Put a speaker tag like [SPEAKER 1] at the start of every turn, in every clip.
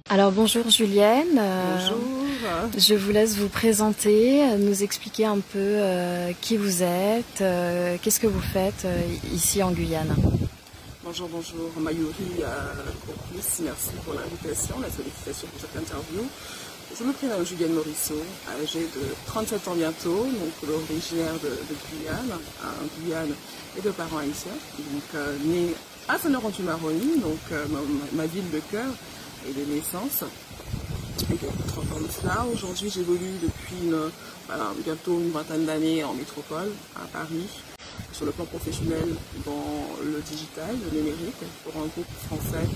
[SPEAKER 1] Alors bonjour Julienne,
[SPEAKER 2] Bonjour.
[SPEAKER 1] Je vous laisse vous présenter, nous expliquer un peu qui vous êtes, qu'est-ce que vous faites ici en Guyane.
[SPEAKER 2] Bonjour, Mayuri Corpus, merci pour l'invitation, la sollicitation pour cette interview. Je me prénomme Julienne Morisseau, âgée de 37 ans bientôt, donc originaire de Guyane, Guyane et de parents haïtiens, donc née à Saint-Laurent-du-Maroni, donc ma ville de cœur et de naissance. Et 30 ans de cela. Aujourd'hui, j'évolue depuis bientôt une vingtaine d'années en métropole, à Paris, sur le plan professionnel dans le digital, le numérique, pour un groupe français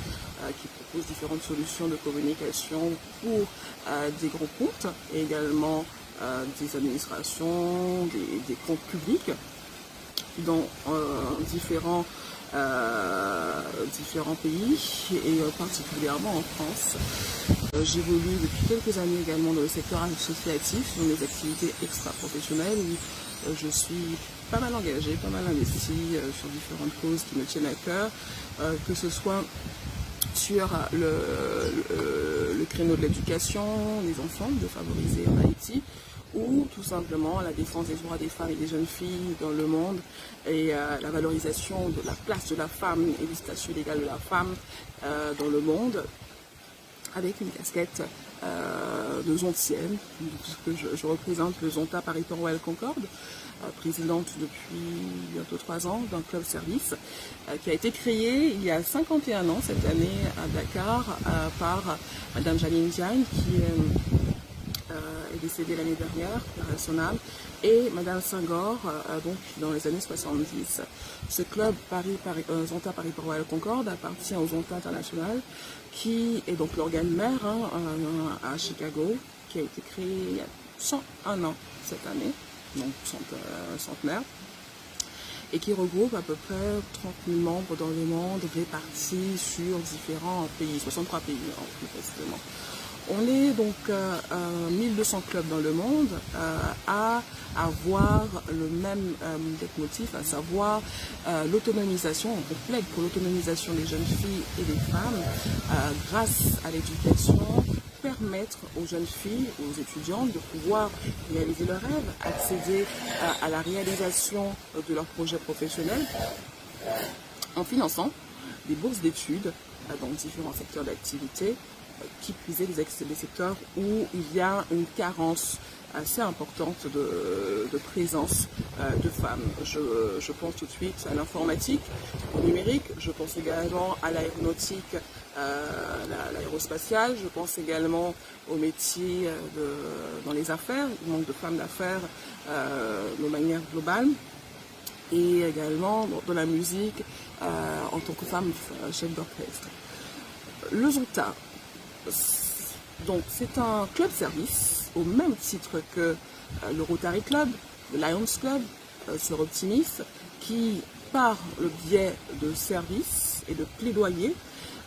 [SPEAKER 2] qui propose différentes solutions de communication pour des grands comptes et également des administrations, des comptes publics dans différents pays et particulièrement en France. J'évolue depuis quelques années également dans le secteur associatif, dans mes activités extra-professionnelles où je suis pas mal engagée, pas mal investie sur différentes causes qui me tiennent à cœur, que ce soit sur le créneau de l'éducation des enfants, de favoriser en Haïti, ou tout simplement la défense des droits des femmes et des jeunes filles dans le monde et la valorisation de la place de la femme et du statut légal de la femme dans le monde, avec une casquette de zontienne, puisque je représente le Zonta Paris-Port-Royal Concorde, présidente depuis bientôt 3 ans d'un club service qui a été créé il y a 51 ans cette année à Dakar par Madame Janine Diagne qui est décédée l'année dernière, par son âme, et Madame Senghor, donc dans les années 70. Ce club Zonta Paris-Port-Royal Concorde appartient au Zonta International, qui est donc l'organe mère à Chicago, qui a été créé il y a 101 ans cette année, donc centenaire, et qui regroupe à peu près 30 000 membres dans le monde répartis sur différents pays, 63 pays plus précisément. On est donc 1200 clubs dans le monde à avoir le même leitmotiv, à savoir l'autonomisation, on plaide pour l'autonomisation des jeunes filles et des femmes grâce à l'éducation, permettre aux jeunes filles, aux étudiantes de pouvoir réaliser leurs rêves, accéder à la réalisation de leurs projets professionnels en finançant des bourses d'études dans différents secteurs d'activité, qui puisaient les secteurs où il y a une carence assez importante de présence de femmes. Je pense tout de suite à l'informatique, au numérique, je pense également à l'aéronautique, l'aérospatiale, je pense également aux métiers dans les affaires, il manque de femmes d'affaires de manière globale, et également dans la musique en tant que femme chef d'orchestre. Le Zonta, donc c'est un club service au même titre que le Rotary Club, le Lions Club, sur Optimis, qui par le biais de services et de plaidoyer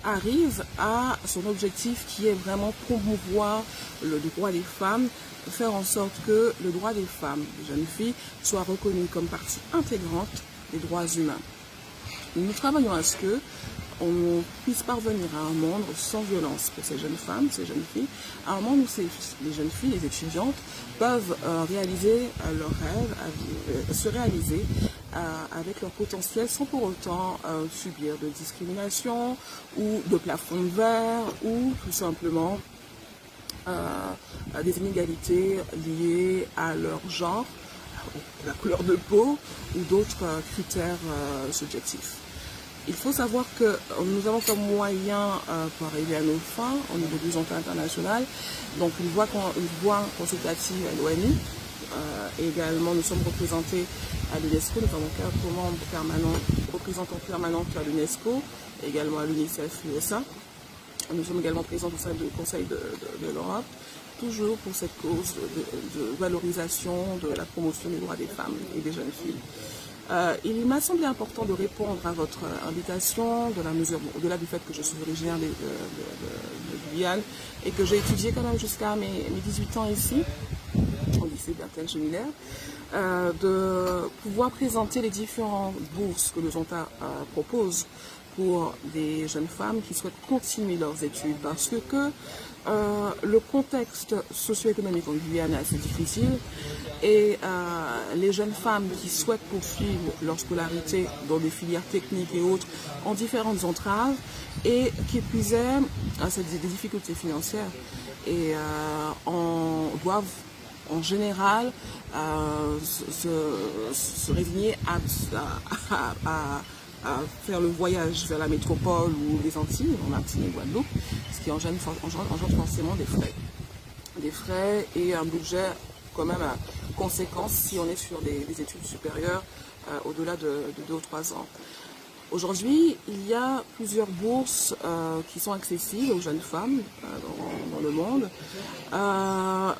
[SPEAKER 2] arrive à son objectif qui est vraiment promouvoir le droit des femmes, faire en sorte que le droit des femmes, des jeunes filles, soit reconnu comme partie intégrante des droits humains. Nous travaillons à ce que on puisse parvenir à un monde sans violence pour ces jeunes femmes, ces jeunes filles, à un monde où les jeunes filles, les étudiantes, peuvent réaliser leurs rêves, se réaliser avec leur potentiel sans pour autant subir de discrimination ou de plafond de verre ou tout simplement des inégalités liées à leur genre, la couleur de peau ou d'autres critères subjectifs. Il faut savoir que nous avons comme moyen pour arriver à nos fins au niveau du Zonta International, donc une voie consultative à l'ONU. Également, nous sommes représentés à l'UNESCO, nous avons 4 membres permanents, représentants permanents à l'UNESCO, également à l'UNICEF USA. Nous sommes également présents au sein du Conseil de l'Europe, toujours pour cette cause de valorisation, de la promotion des droits des femmes et des jeunes filles. Il m'a semblé important de répondre à votre invitation, de la mesure, au-delà du fait que je suis originaire de Guyane et que j'ai étudié quand même jusqu'à mes 18 ans ici, au lycée Berthel-Chemillère, de pouvoir présenter les différentes bourses que le Zonta propose pour des jeunes femmes qui souhaitent continuer leurs études parce que le contexte socio-économique en Guyane est assez difficile et les jeunes femmes qui souhaitent poursuivre leur scolarité dans des filières techniques et autres ont différentes entraves et qui plus est, c'est des difficultés financières et doivent en général se résigner à faire le voyage vers la métropole ou les Antilles, en Martinique et Guadeloupe, ce qui engendre forcément des frais et un budget quand même conséquent si on est sur des études supérieures au-delà de 2 ou 3 ans. Aujourd'hui, il y a plusieurs bourses qui sont accessibles aux jeunes femmes dans le monde. En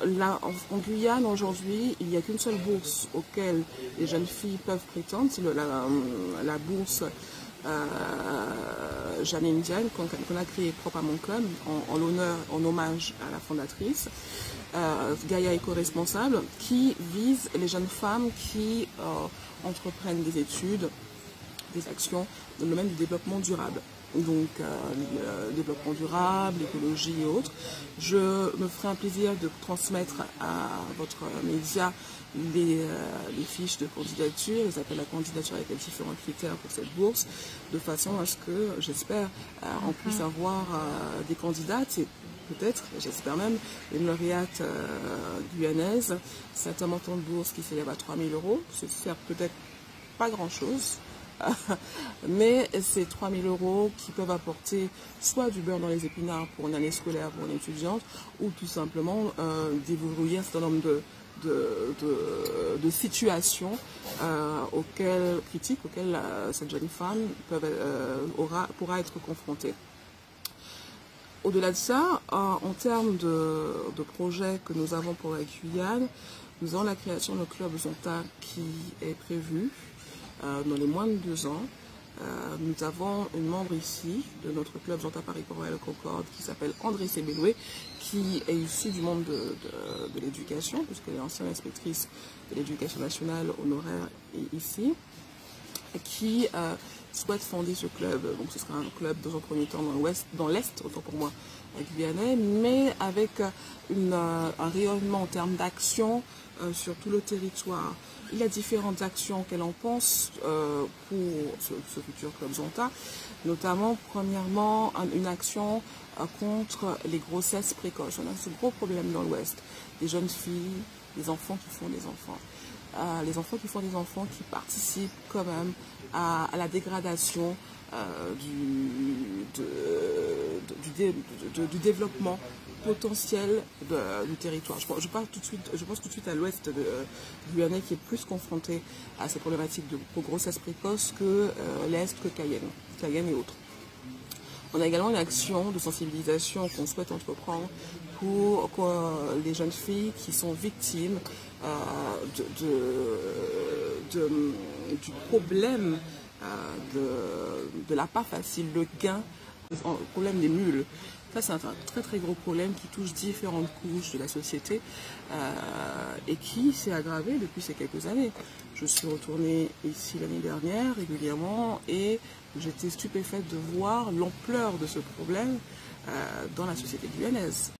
[SPEAKER 2] Guyane, aujourd'hui, il n'y a qu'une seule bourse auquel les jeunes filles peuvent prétendre, c'est la bourse Jeanne Indienne qu'on a créée propre à mon club en hommage à la fondatrice, Gaïa éco-responsable, qui vise les jeunes femmes qui entreprennent des études, des actions dans le domaine du développement durable. Donc, développement durable, écologie et autres. Je me ferai un plaisir de transmettre à votre média les fiches de candidature, les appels à candidature avec les différents critères pour cette bourse, de façon à ce que, j'espère, on puisse avoir des candidates et peut-être, j'espère même, une lauréate guyanaise. C'est un montant de bourse qui s'élève à 3 000 €. C'est certes peut-être pas grand-chose, mais c'est 3 000 € qui peuvent apporter soit du beurre dans les épinards pour une année scolaire pour une étudiante, ou tout simplement déverrouiller un certain nombre de situations critiques auxquelles cette jeune femme pourra être confrontée. Au-delà de ça, en termes de projets que nous avons pour la Guyane, nous avons la création de club Zonta qui est prévue dans les moins de 2 ans. Nous avons une membre ici de notre club Zonta Paris-Port-Royal-Concorde qui s'appelle André Sebéloué, qui est issue du monde de l'éducation, puisqu'elle est ancienne inspectrice de l'éducation nationale honoraire ici, qui souhaite fonder ce club. Donc ce sera un club dans un premier temps dans l'Est, autant pour moi, guyanais, mais avec un rayonnement en termes d'action sur tout le territoire. Il y a différentes actions qu'elle en pense pour ce futur club Zonta, notamment, premièrement, une action contre les grossesses précoces. On a ce gros problème dans l'Ouest, des jeunes filles, des enfants qui font des enfants. Les enfants qui font des enfants qui participent quand même à la dégradation du développement potentiel du territoire. Je pense tout de suite à l'ouest guyanais qui est plus confronté à ces problématiques de grossesse précoce que l'est, que Cayenne et autres. On a également une action de sensibilisation qu'on souhaite entreprendre pour les jeunes filles qui sont victimes du problème de la pas facile, le gain, le problème des mules. Ça, c'est un très très gros problème qui touche différentes couches de la société et qui s'est aggravé depuis ces quelques années. Je suis retournée ici l'année dernière régulièrement et j'étais stupéfaite de voir l'ampleur de ce problème dans la société guyanaise.